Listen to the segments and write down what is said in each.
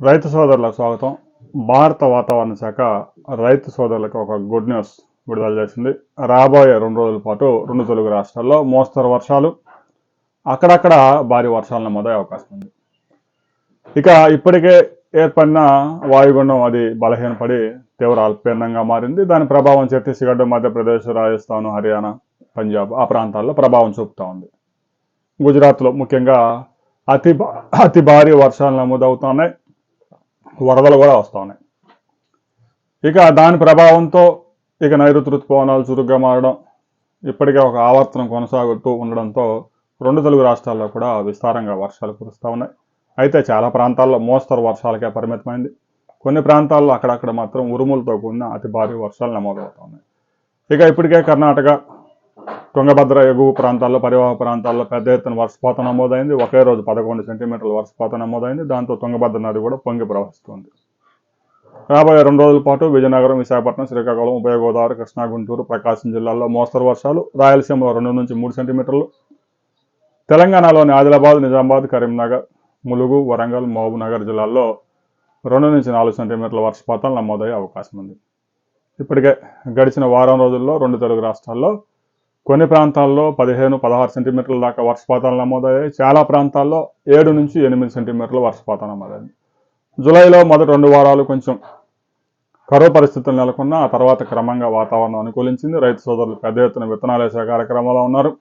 రైతు సోదరులకు స్వాగతం. భారత వాతావరణ శాఖ రైతు సోదరులకు ఒక గుడ్ న్యూస్ విడుదల చేసింది. రాబోయే 2 రోజుల పాటు 2 తెలుగు రాష్ట్రాల్లో మోస్తరు వర్షాలు, అక్కడక్కడ భారీ వర్షాలు నమోదయ్యే అవకాశం ఉంది. ఇక ఇప్పటికే ఏర్పడిన వాయుగుండం అది బలహీనపడి తీవ్ర అల్పపీడనంగా మారింది. దాని ప్రభావం ఛత్తీస్గఢ్, మధ్యప్రదేశ్, రాజస్థాన్, హర్యానా, పంజాబ్ ఆ ప్రాంతాల్లో ప్రభావం చూపుతూ ఉంది. గుజరాత్లో ముఖ్యంగా అతి భారీ వర్షాలు నమోదవుతున్నాయి, వరదలు కూడా వస్తూ ఉన్నాయి. ఇక దాని ప్రభావంతో ఇక నైరుతి ఋతుపవనాలు చురుగ్గా మారడం, ఇప్పటికే ఒక ఆవర్తనం కొనసాగుతూ ఉండడంతో 2 తెలుగు రాష్ట్రాల్లో కూడా విస్తారంగా వర్షాలు కురుస్తూ ఉన్నాయి. అయితే చాలా ప్రాంతాల్లో మోస్తరు వర్షాలకే పరిమితమైంది. కొన్ని ప్రాంతాల్లో అక్కడక్కడ మాత్రం ఉరుములతో కూడిన అతి భారీ వర్షాలు నమోదవుతూ ఉన్నాయి. ఇక ఇప్పటికే కర్ణాటక, తుంగభద్ర ఎగువ ప్రాంతాల్లో, పరివాహక ప్రాంతాల్లో పెద్ద ఎత్తున వర్షపాతం నమోదైంది. ఒకే రోజు 11 సెంటీమీటర్ల వర్షపాతం నమోదైంది. దాంతో తుంగభద్ర నది కూడా పొంగి ప్రవహిస్తుంది. రాబోయే 2 రోజుల పాటు విజయనగరం, విశాఖపట్నం, శ్రీకాకుళం, ఉభయ గోదావరి, కృష్ణా, గుంటూరు, ప్రకాశం జిల్లాల్లో మోస్తరు వర్షాలు, రాయలసీమలో 2 నుంచి 3 సెంటీమీటర్లు, తెలంగాణలోని ఆదిలాబాద్, నిజామాబాద్, కరీంనగర్, ములుగు, వరంగల్, మహబూబ్నగర్ జిల్లాల్లో 2 నుంచి 4 సెంటీమీటర్ల వర్షపాతాలు నమోదయ్యే అవకాశం ఉంది. ఇప్పటికే గడిచిన వారం రోజుల్లో 2 తెలుగు రాష్ట్రాల్లో కొన్ని ప్రాంతాల్లో 15-16 సెంటీమీటర్ల దాకా వర్షపాతాలు నమోదయ్యాయి. చాలా ప్రాంతాల్లో 7 నుంచి 8 సెంటీమీటర్ల వర్షపాతం నమోదైంది. జూలైలో మొదటి 2 వారాలు కొంచెం కరువు పరిస్థితులు నెలకొన్న ఆ తర్వాత క్రమంగా వాతావరణం అనుకూలించింది. రైతు సోదరులు పెద్ద ఎత్తున విత్తనాలు వేసే కార్యక్రమంలో ఉన్నారు.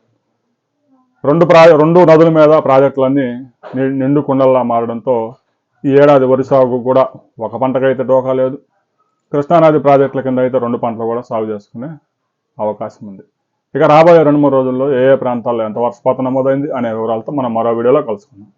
2 నదుల మీద ప్రాజెక్టులన్నీ నిండు కుండల్లా మారడంతో ఈ ఏడాది వరి సాగు కూడా ఒక పంటకైతే డోకా లేదు. కృష్ణానది ప్రాజెక్టుల కింద అయితే 2 పంటలు కూడా సాగు చేసుకునే అవకాశం ఉంది. ఇక రాబోయే 2-3 రోజుల్లో ఏ ప్రాంతాల్లో ఎంత వర్షపాతం నమోదైంది అనే వివరాలతో మనం మరో వీడియోలో కలుసుకుందాం.